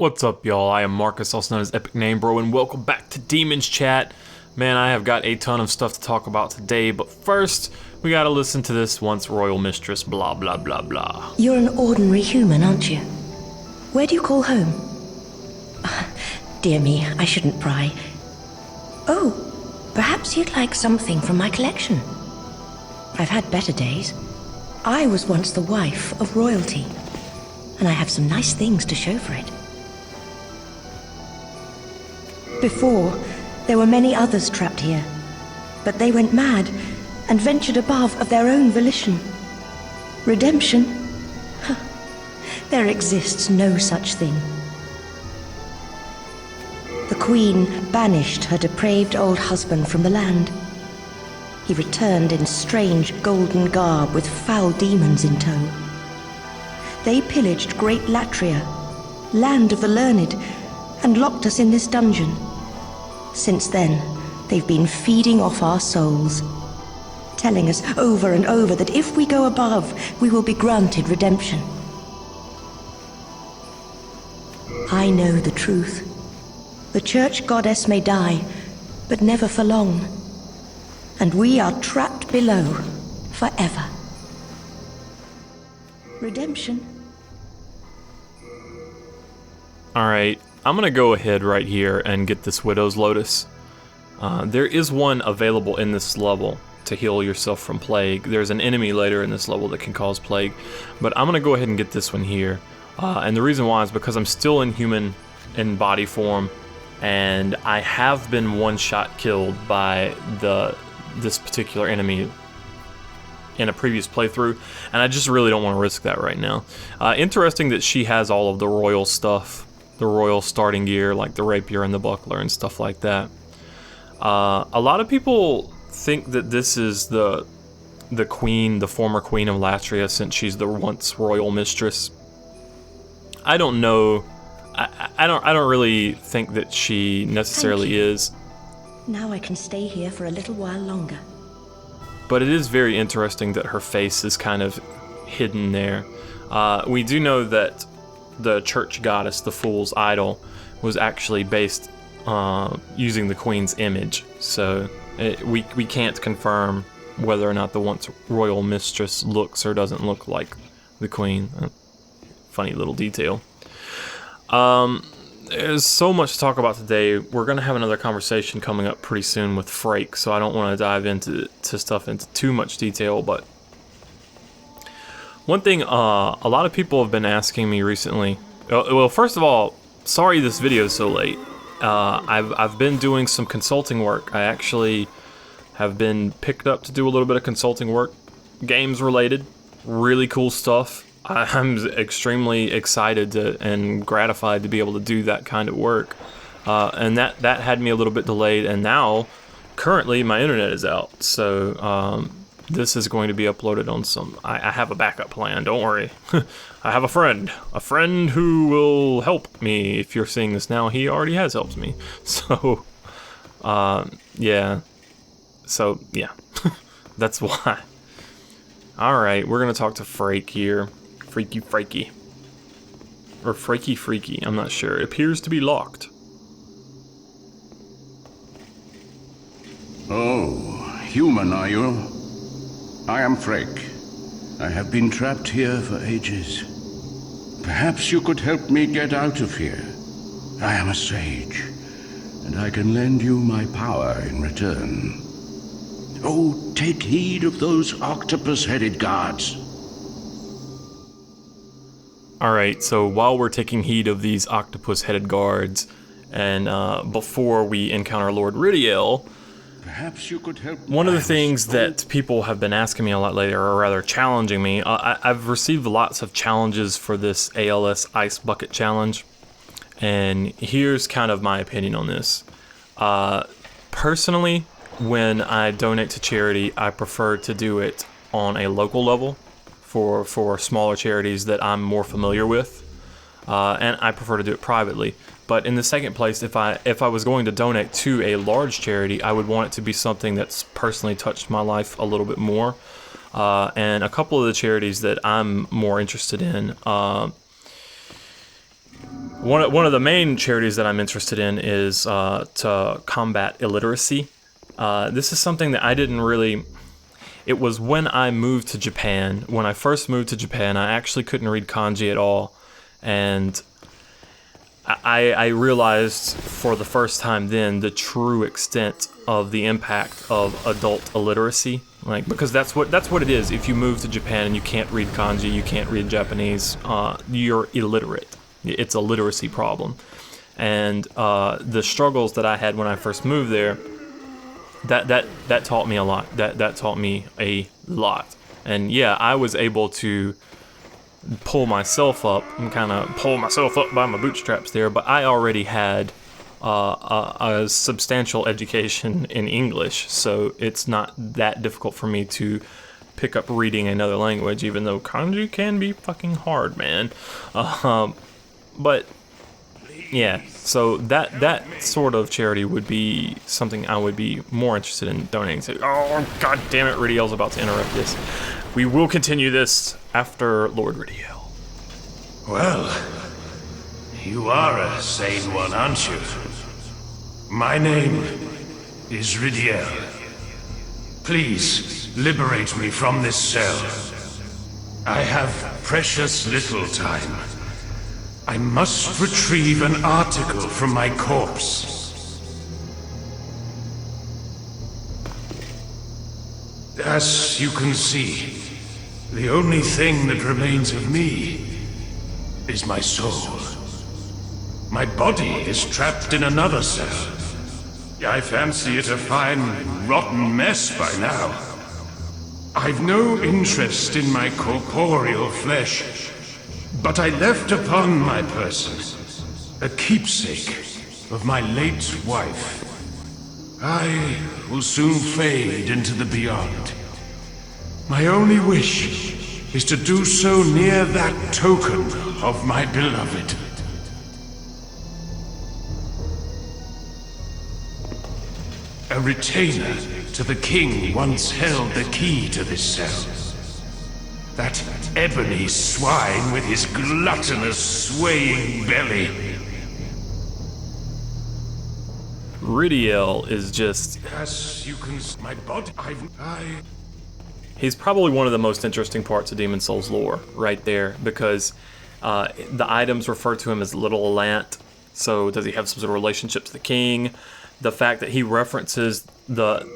What's up, y'all? I am Marcus, also known as EpicNameBro, and welcome back to Demons Chat. Man, I have got a ton of stuff to talk about today, but first, we gotta listen to this once royal mistress blah blah blah blah. You're an ordinary human, aren't you? Where do you call home? Dear me, I shouldn't pry. Oh, perhaps you'd like something from my collection. I've had better days. I was once the wife of royalty, and I have some nice things to show for it. Before, there were many others trapped here, but they went mad and ventured above of their own volition. Redemption? There exists no such thing. The Queen banished her depraved old husband from the land. He returned in strange golden garb with foul demons in tow. They pillaged Great Latria, land of the learned, and locked us in this dungeon. Since then, they've been feeding off our souls, telling us over and over that if we go above, we will be granted redemption. I know the truth. The church goddess may die, but never for long. And we are trapped below, forever. Redemption. Alright, I'm gonna go ahead right here and get this Widow's Lotus. There is one available in this level to heal yourself from plague. There's an enemy later in this level that can cause plague, but I'm gonna go ahead and get this one here. And the reason why is because I'm still in body form, and I have been one-shot killed by this particular enemy in a previous playthrough, and I just really don't want to risk that right now. Interesting that she has all of the royal stuff, the royal starting gear, like the rapier and the buckler and stuff like that. A lot of people think that this is the queen, the former queen of Latria, since she's the once royal mistress. I don't know. I don't really think that she necessarily is. Now I can stay here for a little while longer. But it is very interesting that her face is kind of hidden there. We do know that the church goddess, the Fool's Idol, was actually based using the queen's image. So we can't confirm whether or not the once royal mistress looks or doesn't look like the queen. Funny little detail. There's so much to talk about today. We're going to have another conversation coming up pretty soon with Frake, so I don't want to dive into too much detail, but one thing a lot of people have been asking me recently. Well, first of all, sorry this video is so late. I've been doing some consulting work. I actually have been picked up to do a little bit of consulting work, games related, really cool stuff. I'm extremely excited and gratified to be able to do that kind of work, and that had me a little bit delayed, and now currently my internet is out, so this is going to be uploaded on some. I have a backup plan, don't worry. I have a friend who will help me. If you're seeing this now, he already has helped me, so yeah, that's why. Alright, we're gonna talk to Frake here. Freaky. Or Freaky. I'm not sure. It appears to be locked. Oh, human are you? I am Frake. I have been trapped here for ages. Perhaps you could help me get out of here. I am a sage, and I can lend you my power in return. Oh, take heed of those octopus-headed guards. Alright, so while we're taking heed of these octopus-headed guards, and before we encounter Lord Ridiel, perhaps you could help. One of the things that people have been asking me a lot later, or rather challenging me, I've received lots of challenges for this ALS Ice Bucket Challenge, and here's kind of my opinion on this. Personally, when I donate to charity, I prefer to do it on a local level for smaller charities that I'm more familiar with, and I prefer to do it privately. But in the second place, if I was going to donate to a large charity, I would want it to be something that's personally touched my life a little bit more. And a couple of the charities that I'm more interested in One of the main charities that I'm interested in is to combat illiteracy. This is something that I didn't really... It was when I moved to Japan. When I first moved to Japan, I actually couldn't read kanji at all. And I realized for the first time then the true extent of the impact of adult illiteracy. Like, because that's what it is. If you move to Japan and you can't read kanji, you can't read Japanese, you're illiterate. It's a literacy problem. And the struggles that I had when I first moved there, that taught me a lot. That taught me a lot. And yeah, I was able to pull myself up and kind of pull myself up by my bootstraps there, but I already had a substantial education in English, so it's not that difficult for me to pick up reading another language, even though kanji can be fucking hard, man. But yeah, so that sort of charity would be something I would be more interested in donating to. Oh, god damn it, Ridiel's about to interrupt this. We will continue this after Lord Ridiel. Well, you are a sane one, aren't you? My name is Ridiel. Please, liberate me from this cell. I have precious little time. I must retrieve an article from my corpse. As you can see, the only thing that remains of me is my soul. My body is trapped in another cell. I fancy it a fine, rotten mess by now. I've no interest in my corporeal flesh, but I left upon my person a keepsake of my late wife. I will soon fade into the beyond. My only wish is to do so near that token of my beloved. A retainer to the king once held the key to this cell. That ebony swine with his gluttonous, swaying belly. Ridiel is just... As you can see, my body, He's probably one of the most interesting parts of Demon Souls lore, right there, because the items refer to him as Little Alant. So does he have some sort of relationship to the king? The fact that he references the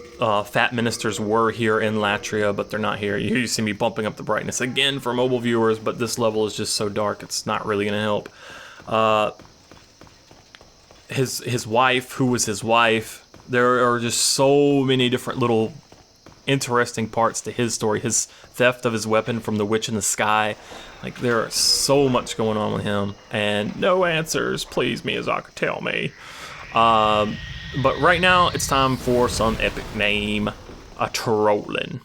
fat ministers were here in Latria, but they're not here. You see me bumping up the brightness again for mobile viewers, but this level is just so dark, it's not really going to help. His wife, who was his wife, there are just so many different little interesting parts to his story. His theft of his weapon from the witch in the sky. Like, there is so much going on with him, and no answers. Please, Miyazaki, tell me. But right now, it's time for some epic name, a trollin'.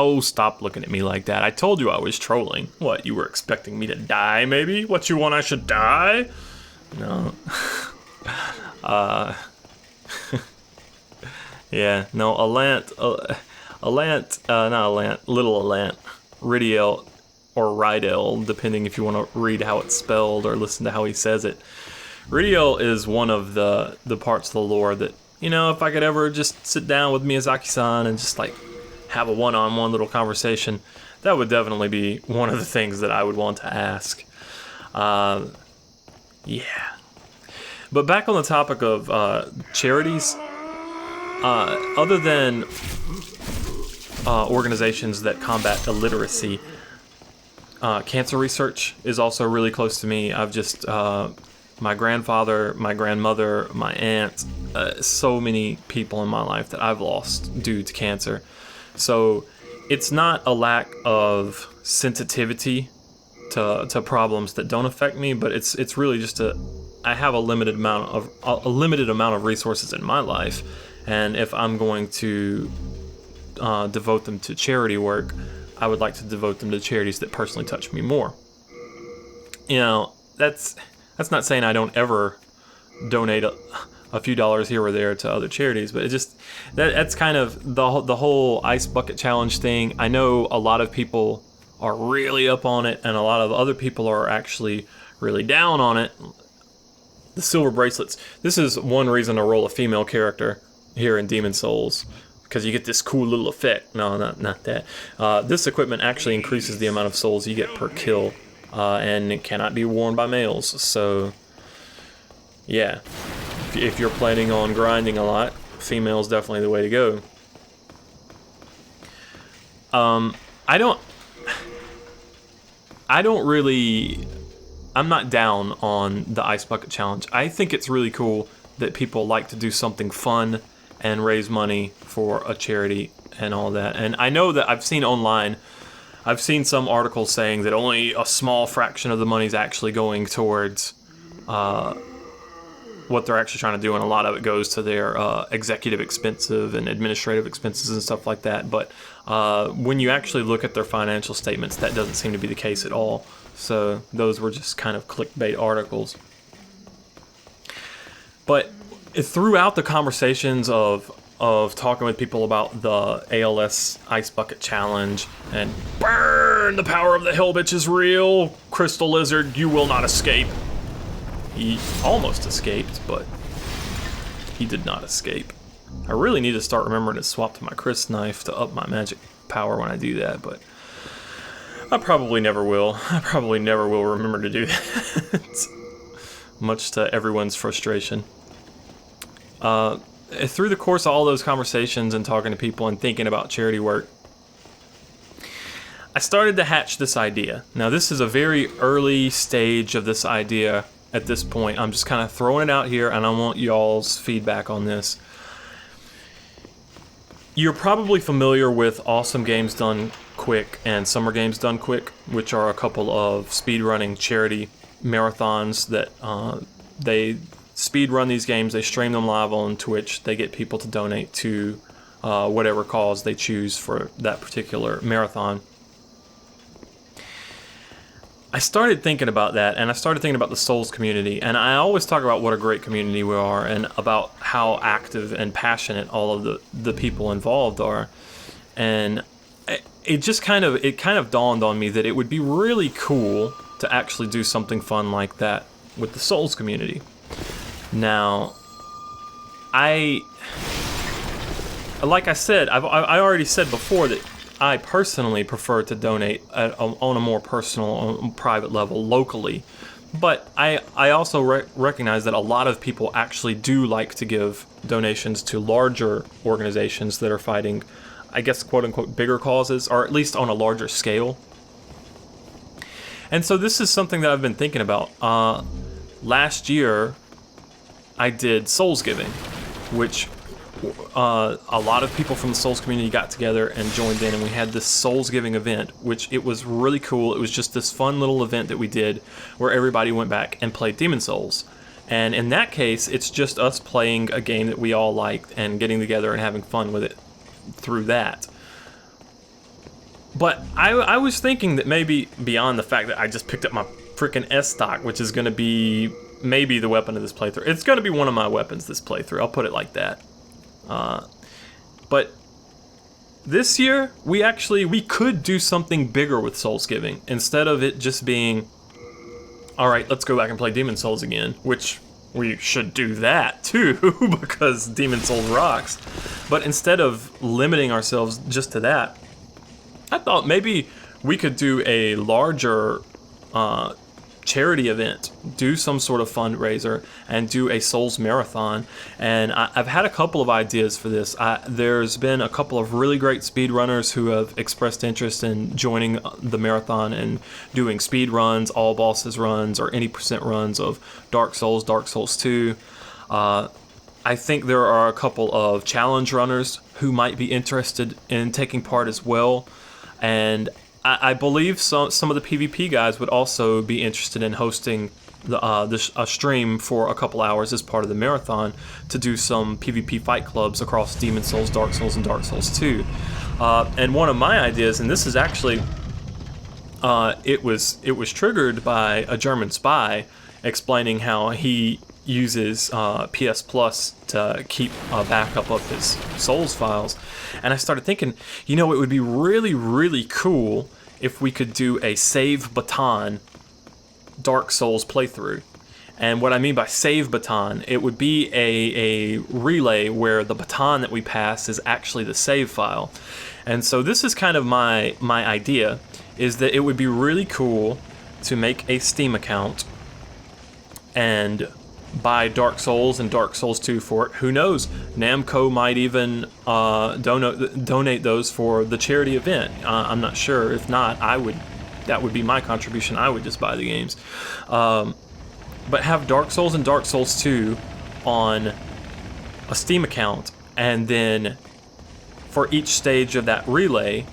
Oh, stop looking at me like that. I told you I was trolling. What, you were expecting me to die, maybe? What, you want I should die? No. Yeah, no, Little Alant, Ridiel, or Rydell, depending if you want to read how it's spelled or listen to how he says it. Ridiel is one of the parts of the lore that, you know, if I could ever just sit down with Miyazaki-san and just, like, have a one-on-one little conversation, that would definitely be one of the things that I would want to ask. Yeah. But back on the topic of charities, other than organizations that combat illiteracy, cancer research is also really close to me. I've just, my grandfather, my grandmother, my aunt, so many people in my life that I've lost due to cancer. So it's not a lack of sensitivity to problems that don't affect me, but it's really just I have a limited amount of resources in my life, and if I'm going to devote them to charity work, I would like to devote them to charities that personally touch me more. You know, that's not saying I don't ever donate a few dollars here or there to other charities, but it just that's kind of the whole ice bucket challenge thing. I know a lot of people are really up on it, and a lot of other people are actually really down on it. The silver bracelets. This is one reason to roll a female character here in Demon Souls, because you get this cool little effect. No, not that. This equipment actually increases the amount of souls you get per kill, and it cannot be worn by males. So, yeah, if you're planning on grinding a lot, female's definitely the way to go. I'm not down on the Ice Bucket Challenge. I think it's really cool that people like to do something fun and raise money for a charity and all that. And I know that I've seen some articles saying that only a small fraction of the money is actually going towards what they're actually trying to do, and a lot of it goes to their executive expenses and administrative expenses and stuff like that. But when you actually look at their financial statements, that doesn't seem to be the case at all. So those were just kind of clickbait articles. But throughout the conversations of talking with people about the ALS Ice Bucket Challenge and burn, the power of the hell bitch is real, Crystal Lizard, you will not escape. He almost escaped, but he did not escape. I really need to start remembering to swap to my Chris knife to up my magic power when I do that, but I probably never will. I probably never will remember to do that. Much to everyone's frustration. Through the course of all those conversations and talking to people and thinking about charity work, I started to hatch this idea. Now, this is a very early stage of this idea at this point. I'm just kind of throwing it out here, and I want y'all's feedback on this. You're probably familiar with Awesome Games Done Quick and Summer Games Done Quick, which are a couple of speedrunning charity marathons that they speedrun these games. They stream them live on Twitch. They get people to donate to whatever cause they choose for that particular marathon. I started thinking about that, and I started thinking about the Souls community, and I always talk about what a great community we are and about how active and passionate all of the people involved are. And it kind of dawned on me that it would be really cool to actually do something fun like that with the Souls community. Now, like I said, I already said before that I personally prefer to donate on a more personal, private level locally. But I also recognize that a lot of people actually do like to give donations to larger organizations that are fighting, I guess, quote-unquote, bigger causes, or at least on a larger scale. And so this is something that I've been thinking about. Last year, I did Souls Giving, which a lot of people from the Souls community got together and joined in, and we had this Souls Giving event, which it was really cool. It was just this fun little event that we did where everybody went back and played Demon Souls. And in that case, it's just us playing a game that we all liked and getting together and having fun with it through that. But I was thinking that maybe beyond the fact that I just picked up my freaking S-Stock, which is going to be maybe the weapon of this playthrough. It's going to be one of my weapons this playthrough. I'll put it like that. But this year, we could do something bigger with Souls Giving. Instead of it just being, alright, let's go back and play Demon Souls again, which we should do that too, because Demon Souls rocks. But instead of limiting ourselves just to that, I thought maybe we could do a larger charity event, do some sort of fundraiser, and do a Souls marathon. And I've had a couple of ideas for this. There's been a couple of really great speedrunners who have expressed interest in joining the marathon and doing speed runs, all bosses runs, or any percent runs of Dark Souls 2. I think there are a couple of challenge runners who might be interested in taking part as well. And I believe some of the PvP guys would also be interested in hosting a stream for a couple hours as part of the marathon to do some PvP fight clubs across Demon Souls, Dark Souls, and Dark Souls 2. And one of my ideas, and this is actually, it was triggered by a German spy explaining how he uses PS Plus to keep a backup of his Souls files. And I started thinking, it would be really, really cool if we could do a save baton Dark Souls playthrough. And what I mean by save baton, it would be a relay where the baton that we pass is actually the save file. And so this is kind of my idea, is that it would be really cool to make a Steam account and buy Dark Souls and Dark Souls 2 for it. Who knows? Namco might even donate those for the charity event. I'm not sure. If not, that would be my contribution. I would just buy the games. But have Dark Souls and Dark Souls 2 on a Steam account, and then for each stage of that relay,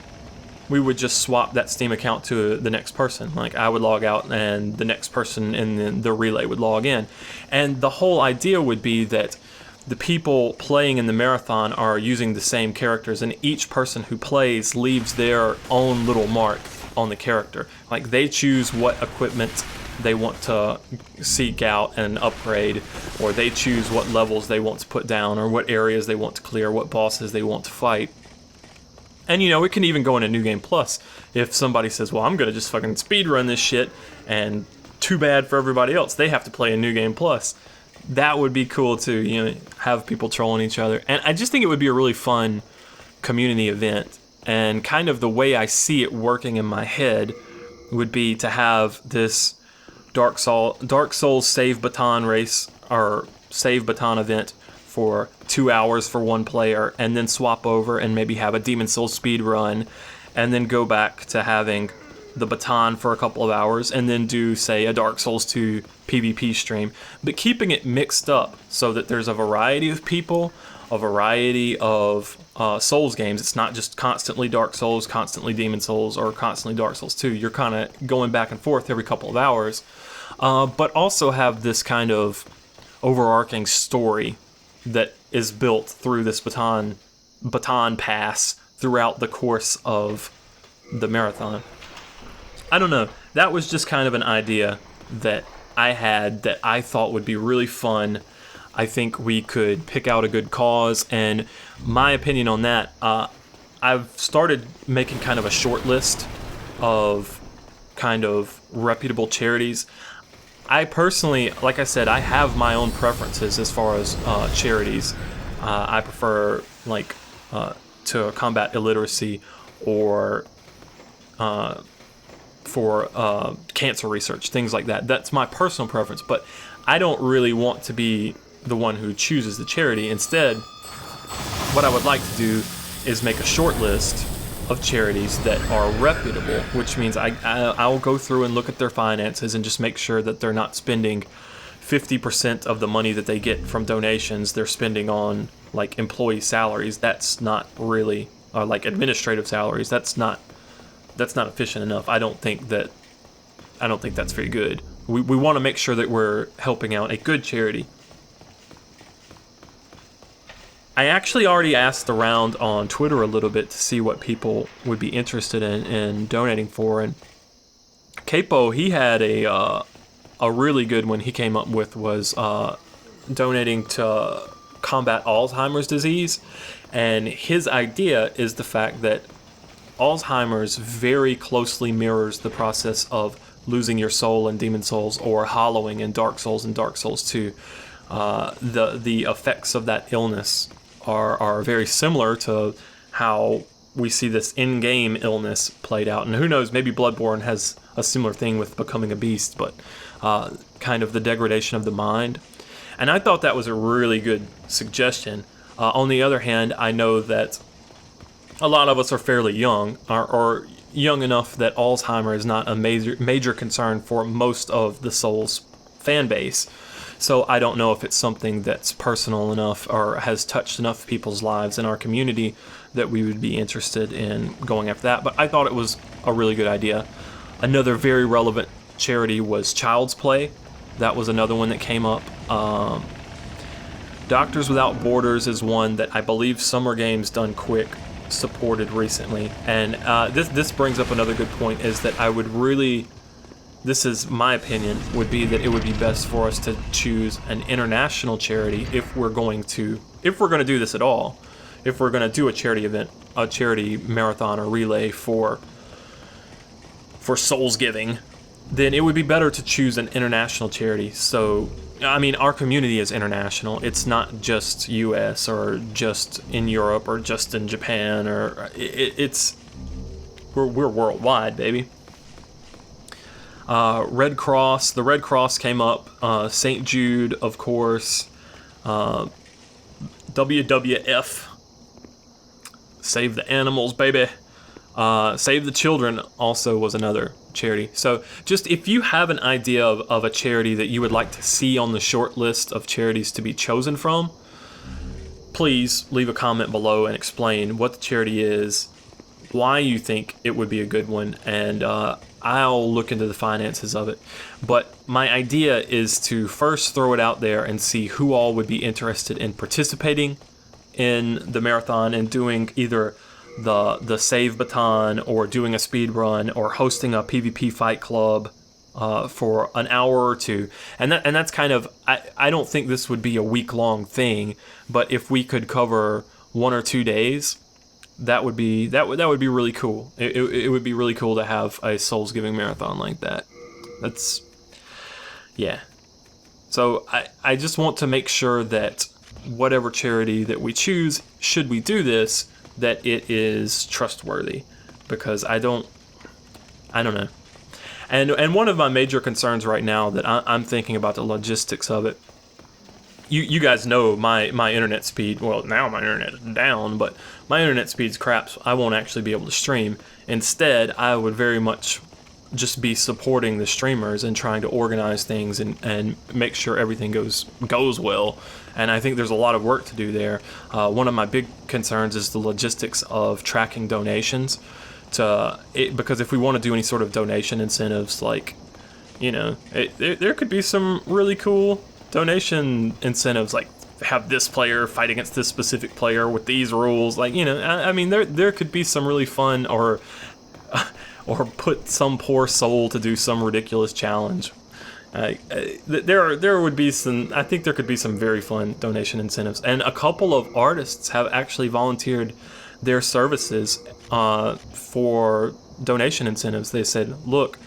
we would just swap that Steam account to the next person. Like, I would log out and the next person in the relay would log in. And the whole idea would be that the people playing in the marathon are using the same characters, and each person who plays leaves their own little mark on the character. Like, they choose what equipment they want to seek out and upgrade, or they choose what levels they want to put down, or what areas they want to clear, what bosses they want to fight. And it can even go into New Game Plus if somebody says, well, I'm gonna just fucking speedrun this shit, and too bad for everybody else, they have to play a New Game Plus. That would be cool too, have people trolling each other. And I just think it would be a really fun community event. And kind of the way I see it working in my head would be to have this Dark Souls save baton race, or save baton event, for 2 hours for one player, and then swap over and maybe have a Demon Souls speed run, and then go back to having the baton for a couple of hours, and then do, say, a Dark Souls 2 PvP stream, but keeping it mixed up so that there's a variety of people, a variety of Souls games. It's not just constantly Dark Souls, constantly Demon Souls, or constantly Dark Souls 2. You're kind of going back and forth every couple of hours, but also have this kind of overarching story that is built through this baton pass throughout the course of the marathon. I don't know. That was just kind of an idea that I had that I thought would be really fun. I think we could pick out a good cause, and my opinion on that, I've started making kind of a short list of kind of reputable charities. I personally, like I said, I have my own preferences as far as charities. I prefer to combat illiteracy, or for cancer research, things like that. That's my personal preference, but I don't really want to be the one who chooses the charity. Instead, what I would like to do is make a short list of charities that are reputable, which means I'll go through and look at their finances and just make sure that they're not spending 50% of the money that they get from donations they're spending on like employee salaries. That's not really, or like administrative salaries. That's not efficient enough. I don't think that's very good. We want to make sure that we're helping out a good charity. I actually already asked around on Twitter a little bit to see what people would be interested in donating for, and Capo, he had a really good one he came up with, was donating to combat Alzheimer's disease. And his idea is the fact that Alzheimer's very closely mirrors the process of losing your soul in Demon Souls, or hollowing in Dark Souls and Dark Souls 2. The effects of that illness are very similar to how we see this in-game illness played out. And who knows, maybe Bloodborne has a similar thing with becoming a beast, but kind of the degradation of the mind. And I thought that was a really good suggestion. On the other hand, I know that a lot of us are fairly young, or young enough that Alzheimer is not a major concern for most of the Souls fan base. So I don't know if it's something that's personal enough or has touched enough people's lives in our community that we would be interested in going after that. But I thought it was a really good idea. Another very relevant charity was Child's Play. That was another one that came up. Doctors Without Borders is one that I believe Summer Games Done Quick supported recently. And this brings up another good point, is that I would really, this is my opinion, would be that it would be best for us to choose an international charity if we're going to do this at all. If we're going to do a charity event, a charity marathon or relay for Souls Giving, then it would be better to choose an international charity. So, I mean, our community is international. It's not just US or just in Europe or just in Japan, or we're worldwide, baby. Red Cross, the Red Cross came up. St. Jude, of course. WWF, Save the Animals, baby. Save the Children also was another charity. So just if you have an idea of a charity that you would like to see on the short list of charities to be chosen from, please leave a comment below and explain what the charity is, why you think it would be a good one, and I'll look into the finances of it. But my idea is to first throw it out there and see who all would be interested in participating in the marathon and doing either the save baton or doing a speed run or hosting a PvP fight club for an hour or two. And that's kind of, I don't think this would be a week-long thing, but if we could cover 1 or 2 days, that would be really cool. It would be really cool to have a Souls Giving marathon like that. That's, yeah. So I just want to make sure that whatever charity that we choose, should we do this, that it is trustworthy, because I don't know. And one of my major concerns right now that I'm thinking about the logistics of it. You guys know my internet speed. Well, now my internet is down, but my internet speed's crap. So I won't actually be able to stream. Instead, I would very much just be supporting the streamers and trying to organize things and make sure everything goes well. And I think there's a lot of work to do there. One of my big concerns is the logistics of tracking donations. Because if we want to do any sort of donation incentives, like, you know, there could be some really cool donation incentives, like have this player fight against this specific player with these rules. Like, you know, I mean, there could be some really fun, or put some poor soul to do some ridiculous challenge. There would be some. I think there could be some very fun donation incentives, and a couple of artists have actually volunteered their services for donation incentives. They said, look,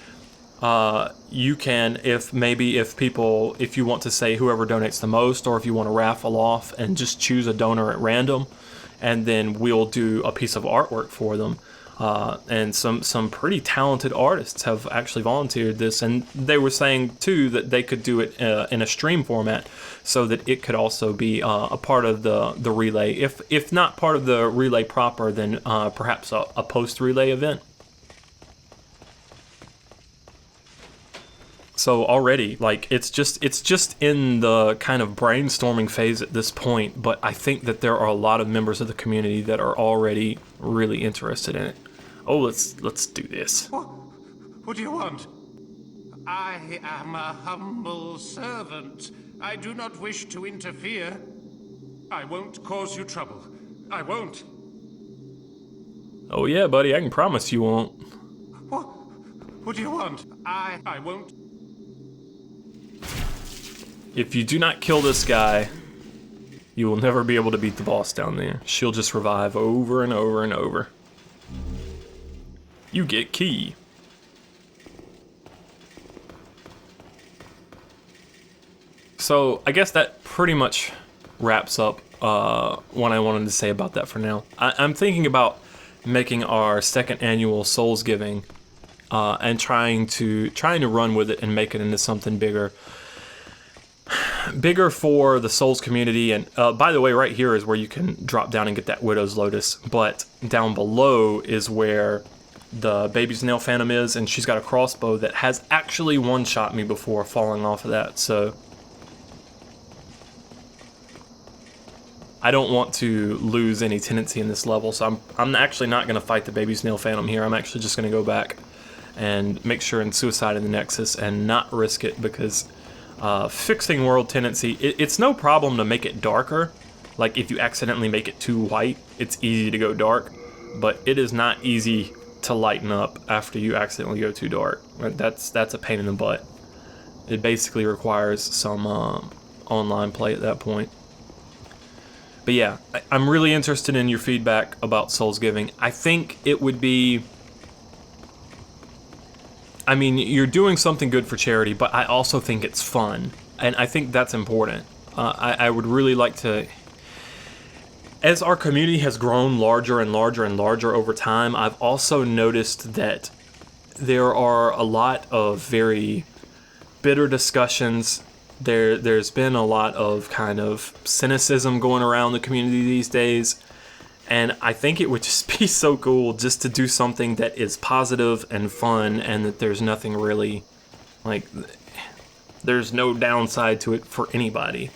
you can, if you want to say whoever donates the most, or if you want to raffle off and just choose a donor at random, and then we'll do a piece of artwork for them. And some pretty talented artists have actually volunteered this, and they were saying too that they could do it in a stream format, so that it could also be a part of the relay. If not part of the relay proper, then perhaps a post relay event. So already, like, it's just in the kind of brainstorming phase at this point, but I think that there are a lot of members of the community that are already really interested in it. Oh, let's do this. What do you want? I am a humble servant. I do not wish to interfere. I won't cause you trouble. I won't. Oh yeah, buddy, I can promise you won't. What do you want? I won't. If you do not kill this guy, you will never be able to beat the boss down there. She'll just revive over and over and over. You get key. So I guess that pretty much wraps up what I wanted to say about that for now. I'm thinking about making our second annual Souls Giving and trying to run with it and make it into something bigger for the Souls community. And by the way, right here is where you can drop down and get that Widow's Lotus, but down below is where the Baby's Nail Phantom is, and she's got a crossbow that has actually one-shot me before falling off of that. So I don't want to lose any tenancy in this level, so I'm actually not going to fight the baby snail phantom here. I'm actually just going to go back and make sure and suicide in the Nexus and not risk it, because fixing world tenancy, it's no problem to make it darker. Like if you accidentally make it too white, it's easy to go dark, but it is not easy to lighten up after you accidentally go too dark. That's a pain in the butt. It basically requires some online play at that point. But yeah, I'm really interested in your feedback about Souls Giving. I think it would be... I mean, you're doing something good for charity, but I also think it's fun. And I think that's important. I would really like to... As our community has grown larger and larger and larger over time, I've also noticed that there are a lot of very bitter discussions. There's been a lot of kind of cynicism going around the community these days, and I think it would just be so cool just to do something that is positive and fun, and that there's nothing really, like, there's no downside to it for anybody.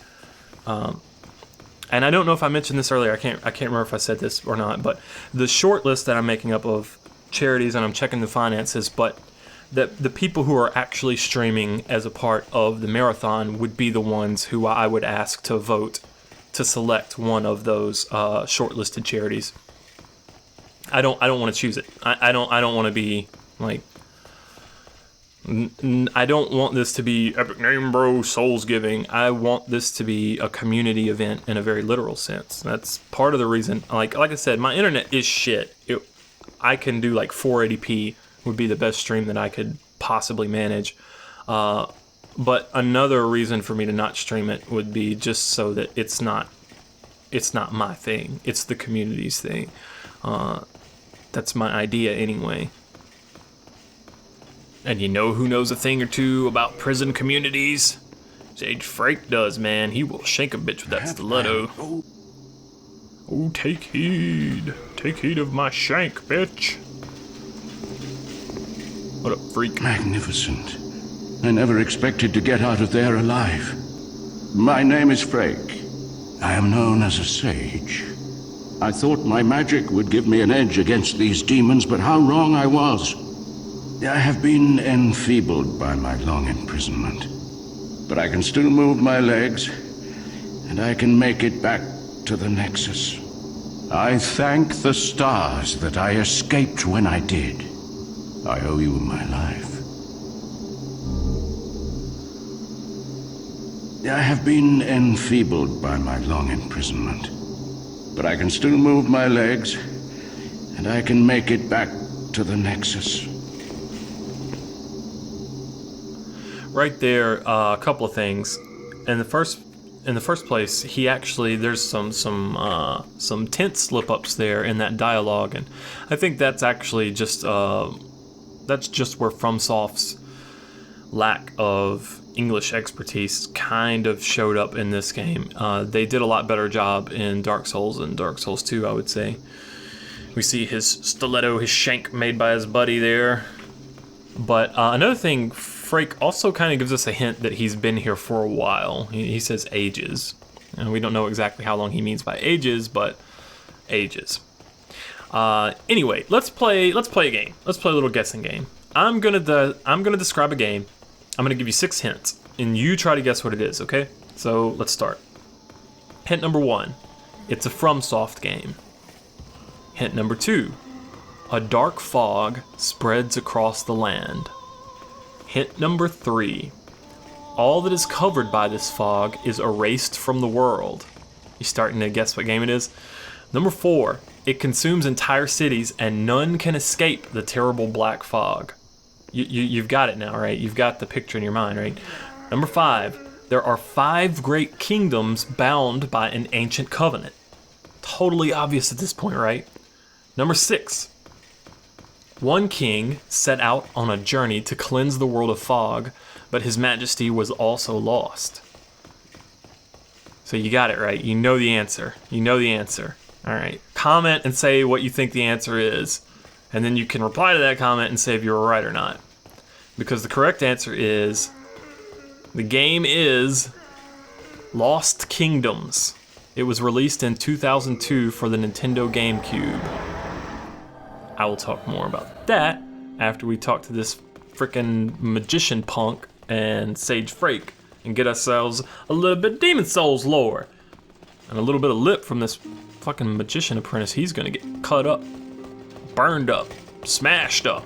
And I don't know if I mentioned this earlier. I can't remember if I said this or not, but the short list that I'm making up of charities, and I'm checking the finances, but the people who are actually streaming as a part of the marathon would be the ones who I would ask to vote to select one of those shortlisted charities. I don't want to choose it. I don't want to be like... I don't want this to be EpicNameBro Souls Giving. I want this to be a community event in a very literal sense. That's part of the reason. Like I said, my internet is shit. I can do like 480p would be the best stream that I could possibly manage. But another reason for me to not stream it would be just so that it's not my thing. It's the community's thing. That's my idea anyway. And you know who knows a thing or two about prison communities? Sage Frake does, man. He will shank a bitch with that stiletto. Oh, take heed. Take heed of my shank, bitch. What a freak. Magnificent. I never expected to get out of there alive. My name is Frake. I am known as a sage. I thought my magic would give me an edge against these demons, but how wrong I was. I have been enfeebled by my long imprisonment, but I can still move my legs, and I can make it back to the Nexus. I thank the stars that I escaped when I did. I owe you my life. I have been enfeebled by my long imprisonment, but I can still move my legs, and I can make it back to the Nexus. Right there, a couple of things. In the first place, he actually, there's some tense slip-ups there in that dialogue, and I think that's actually just where FromSoft's lack of English expertise kind of showed up in this game. They did a lot better job in Dark Souls and Dark Souls 2, I would say. We see his stiletto, his shank made by his buddy there. But another thing, Frake also kind of gives us a hint that he's been here for a while. He says ages. And we don't know exactly how long he means by ages, but ages. Anyway, let's play a game. Let's play a little guessing game. I'm gonna describe a game. I'm gonna give you 6 hints, and you try to guess what it is, okay? So let's start. Hint number 1, it's a FromSoft game. Hint number 2, a dark fog spreads across the land. Hint number 3, all that is covered by this fog is erased from the world. You starting to guess what game it is? Number 4, it consumes entire cities and none can escape the terrible black fog. You've got it now, right? You've got the picture in your mind, right? Number 5, there are 5 great kingdoms bound by an ancient covenant. Totally obvious at this point, right? Number 6, one king set out on a journey to cleanse the world of fog, but his majesty was also lost. So you got it right. You know the answer. You know the answer. All right. Comment and say what you think the answer is, and then you can reply to that comment and say if you were right or not. Because the correct answer is, the game is Lost Kingdoms. It was released in 2002 for the Nintendo GameCube. I will talk more about that after we talk to this frickin' magician punk and Sage Frake and get ourselves a little bit of Demon Souls lore and a little bit of lip from this fucking magician apprentice. He's gonna get cut up, burned up, smashed up.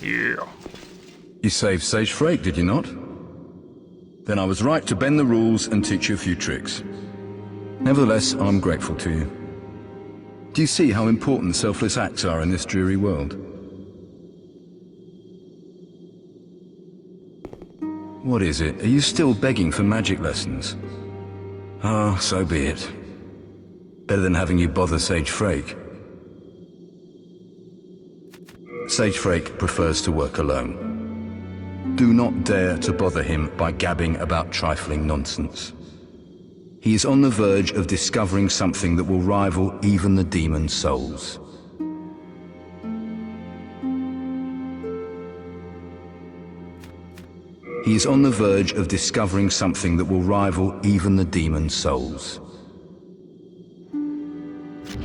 Yeah. You saved Sage Frake, did you not? Then I was right to bend the rules and teach you a few tricks. Nevertheless, I'm grateful to you. Do you see how important selfless acts are in this dreary world? What is it? Are you still begging for magic lessons? Ah, so be it. Better than having you bother Sage Frake. Sage Frake prefers to work alone. Do not dare to bother him by gabbing about trifling nonsense. He is on the verge of discovering something that will rival even the demon souls. He is on the verge of discovering something that will rival even the demon souls.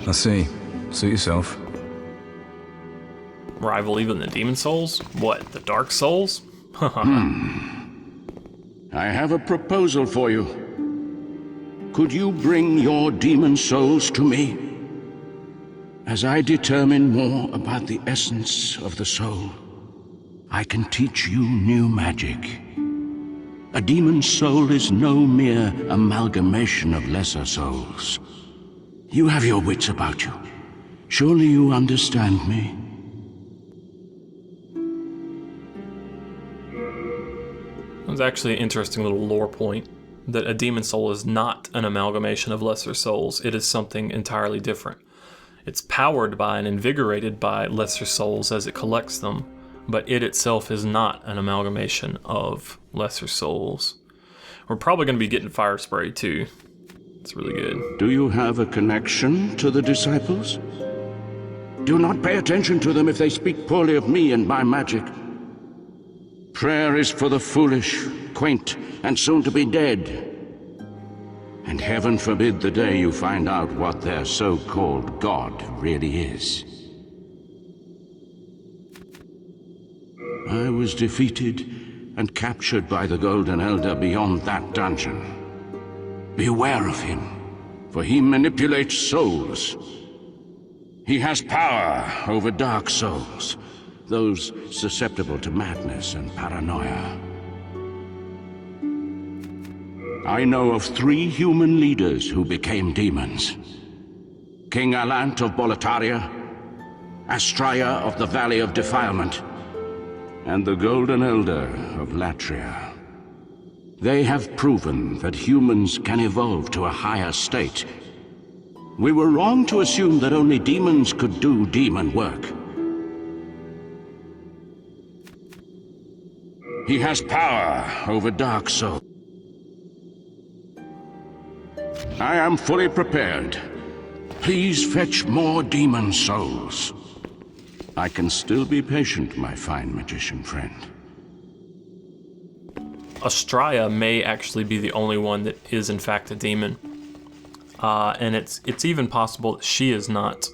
I see. Suit yourself. Rival even the Demon Souls? What, the Dark Souls? I have a proposal for you. Could you bring your demon souls to me? As I determine more about the essence of the soul, I can teach you new magic. A demon soul is no mere amalgamation of lesser souls. You have your wits about you. Surely you understand me? That was actually an interesting little lore point, that a demon soul is not an amalgamation of lesser souls. It is something entirely different. It's powered by and invigorated by lesser souls as it collects them, but it itself is not an amalgamation of lesser souls. We're probably going to be getting fire spray too. It's really good. Do you have a connection to the disciples? Do not pay attention to them if they speak poorly of me and my magic. Prayer is for the foolish, quaint, and soon to be dead. And heaven forbid the day you find out what their so-called God really is. I was defeated and captured by the Golden Elder beyond that dungeon. Beware of him, for he manipulates souls. He has power over dark souls, those susceptible to madness and paranoia. I know of 3 human leaders who became demons. King Alant of Boletaria, Astraea of the Valley of Defilement, and the Golden Elder of Latria. They have proven that humans can evolve to a higher state. We were wrong to assume that only demons could do demon work. He has power over dark souls. I am fully prepared. Please fetch more demon souls. I can still be patient, my fine magician friend. Astraea may actually be the only one that is in fact a demon. And it's even possible that she is not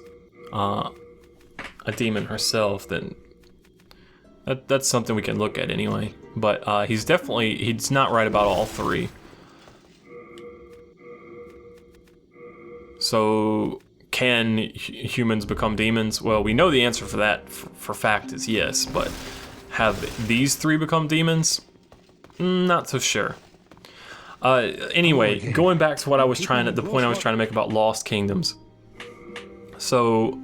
a demon herself. Then that's something we can look at anyway. But he's not right about all 3. So can humans become demons? Well, we know the answer for that for fact is yes, but have these 3 become demons? Not so sure. Anyway, going back to the point I was trying to make about Lost Kingdoms. So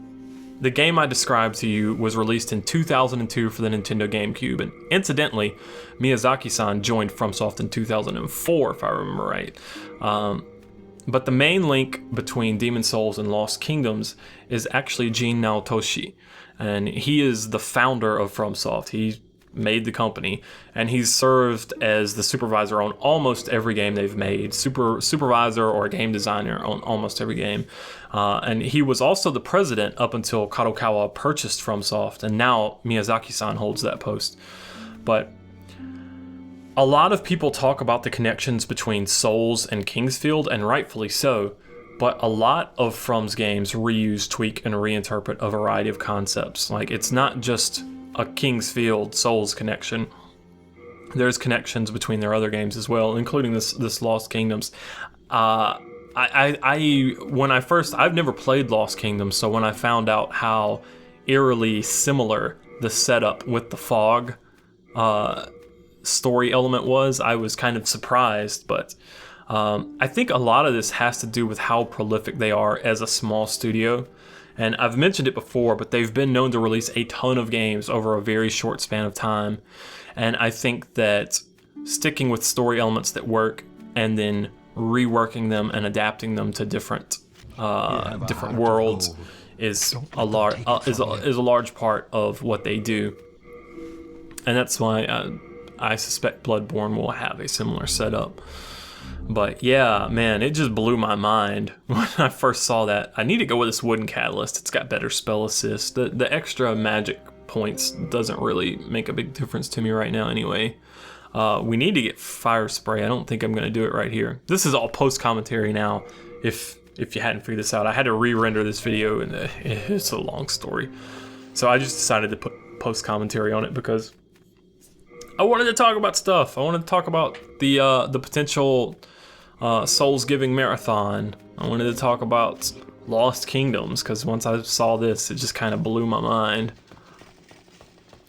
the game I described to you was released in 2002 for the Nintendo GameCube, and incidentally, Miyazaki-san joined FromSoft in 2004, if I remember right. But the main link between Demon Souls and Lost Kingdoms is actually Jin Naotoshi, and he is the founder of FromSoft. He made the company, and he's served as the supervisor on almost every game they've made, supervisor or game designer on almost every game. And he was also the president up until Kadokawa purchased FromSoft, and now Miyazaki-san holds that post. But a lot of people talk about the connections between Souls and Kingsfield, and rightfully so, but a lot of From's games reuse, tweak, and reinterpret a variety of concepts. Like, it's not just a Kingsfield Souls connection. There's connections between their other games as well, including this Lost Kingdoms. I've never played Lost Kingdoms, so when I found out how eerily similar the setup with the fog story element was, I was kind of surprised, but I think a lot of this has to do with how prolific they are as a small studio. And I've mentioned it before, but they've been known to release a ton of games over a very short span of time. And I think that sticking with story elements that work and then reworking them and adapting them to different worlds is a large part of what they do. And that's why I suspect Bloodborne will have a similar setup. But yeah, man, it just blew my mind when I first saw that. I need to go with this wooden catalyst. It's got better spell assist. The extra magic points doesn't really make a big difference to me right now anyway. We need to get fire spray. I don't think I'm going to do it right here. This is all post-commentary now, if you hadn't figured this out. I had to re-render this video, and it's a long story. So I just decided to put post-commentary on it because I wanted to talk about stuff. I wanted to talk about the potential Souls-giving marathon. I wanted to talk about Lost Kingdoms, because once I saw this, it just kind of blew my mind.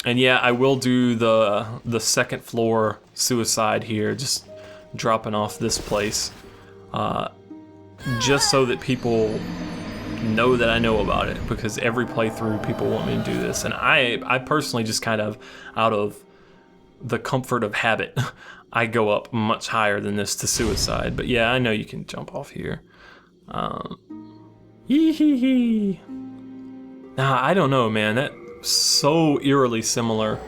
And yeah, I will do the second floor suicide here, just dropping off this place, just so that people know that I know about it, because every playthrough people want me to do this, and I personally just kind of, out of the comfort of habit, I go up much higher than this to suicide. But yeah, I know you can jump off here. Yee-hee-hee. Nah, I don't know, man. That's so eerily similar.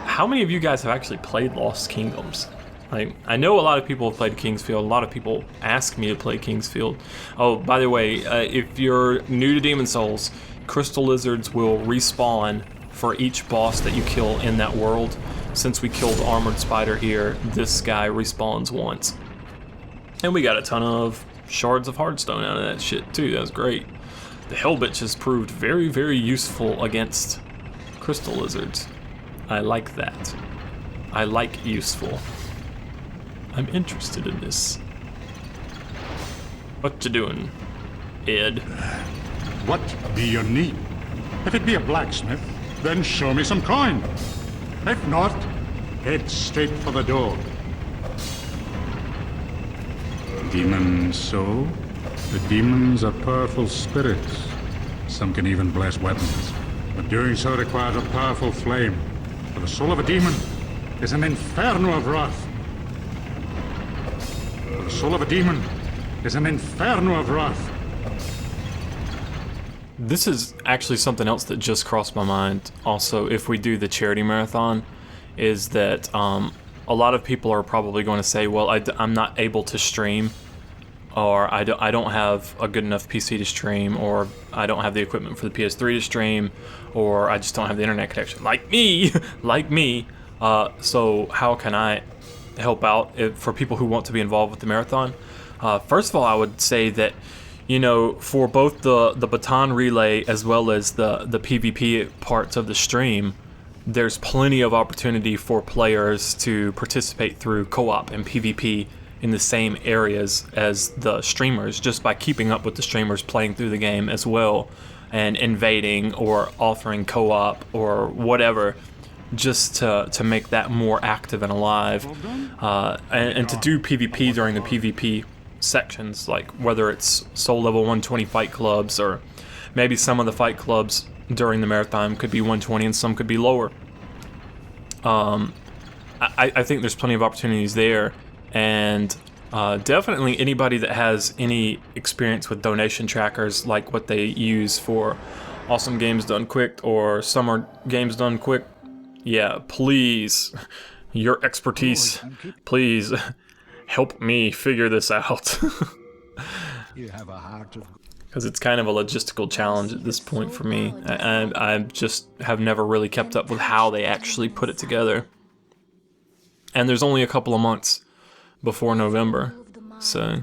How many of you guys have actually played Lost Kingdoms? Like, I know a lot of people have played Kingsfield. A lot of people ask me to play Kingsfield. Oh, by the way, if you're new to Demon Souls, crystal lizards will respawn for each boss that you kill in that world. Since we killed Armored Spider here, this guy respawns once. And we got a ton of shards of hardstone out of that shit too. That was great. The Hellbitch has proved very, very useful against crystal lizards. I like that. I like useful. I'm interested in this. What you doing, Ed? What be your need? If it be a blacksmith, then show me some coin. If not, head straight for the door. Demon soul? The demons are powerful spirits. Some can even bless weapons. But doing so requires a powerful flame. For the soul of a demon is an inferno of wrath. For the soul of a demon is an inferno of wrath. This is actually something else that just crossed my mind. Also, if we do the charity marathon, is that a lot of people are probably going to say, well, I'm not able to stream, or I don't have a good enough PC to stream, or I don't have the equipment for the PS3 to stream, or I just don't have the internet connection. Like me! Like me! So how can I help out for people who want to be involved with the marathon? First of all, I would say that, you know, for both the baton relay as well as the PvP parts of the stream, there's plenty of opportunity for players to participate through co-op and PvP in the same areas as the streamers, just by keeping up with the streamers playing through the game as well, and invading or offering co-op or whatever, just to make that more active and alive, and to do PvP during the PvP sections, like whether it's Soul Level 120 fight clubs, or maybe some of the fight clubs during the marathon could be 120 and some could be lower. I think there's plenty of opportunities there, and definitely anybody that has any experience with donation trackers like what they use for Awesome Games Done Quick or Summer Games Done Quick, yeah, please, your expertise, please help me figure this out. You have a heart of... Because it's kind of a logistical challenge at this point for me. I just have never really kept up with how they actually put it together. And there's only a couple of months before November, so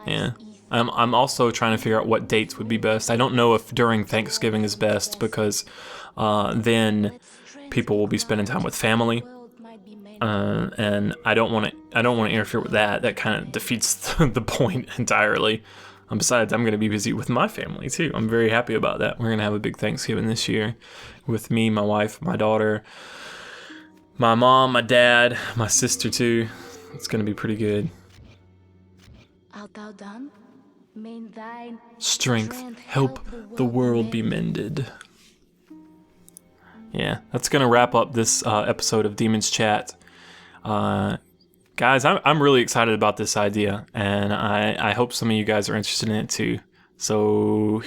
yeah. I'm also trying to figure out what dates would be best. I don't know if during Thanksgiving is best because then people will be spending time with family, and I don't want to interfere with that. That kind of defeats the point entirely. Besides, I'm going to be busy with my family too. I'm very happy about that. We're going to have a big Thanksgiving this year with me, my wife, my daughter, my mom, my dad, my sister too. It's going to be pretty good. Art thou done? May thine Strength, help the world be mended. Yeah, that's going to wrap up this episode of Demon's Chat. Guys, I'm really excited about this idea, and I hope some of you guys are interested in it too. So,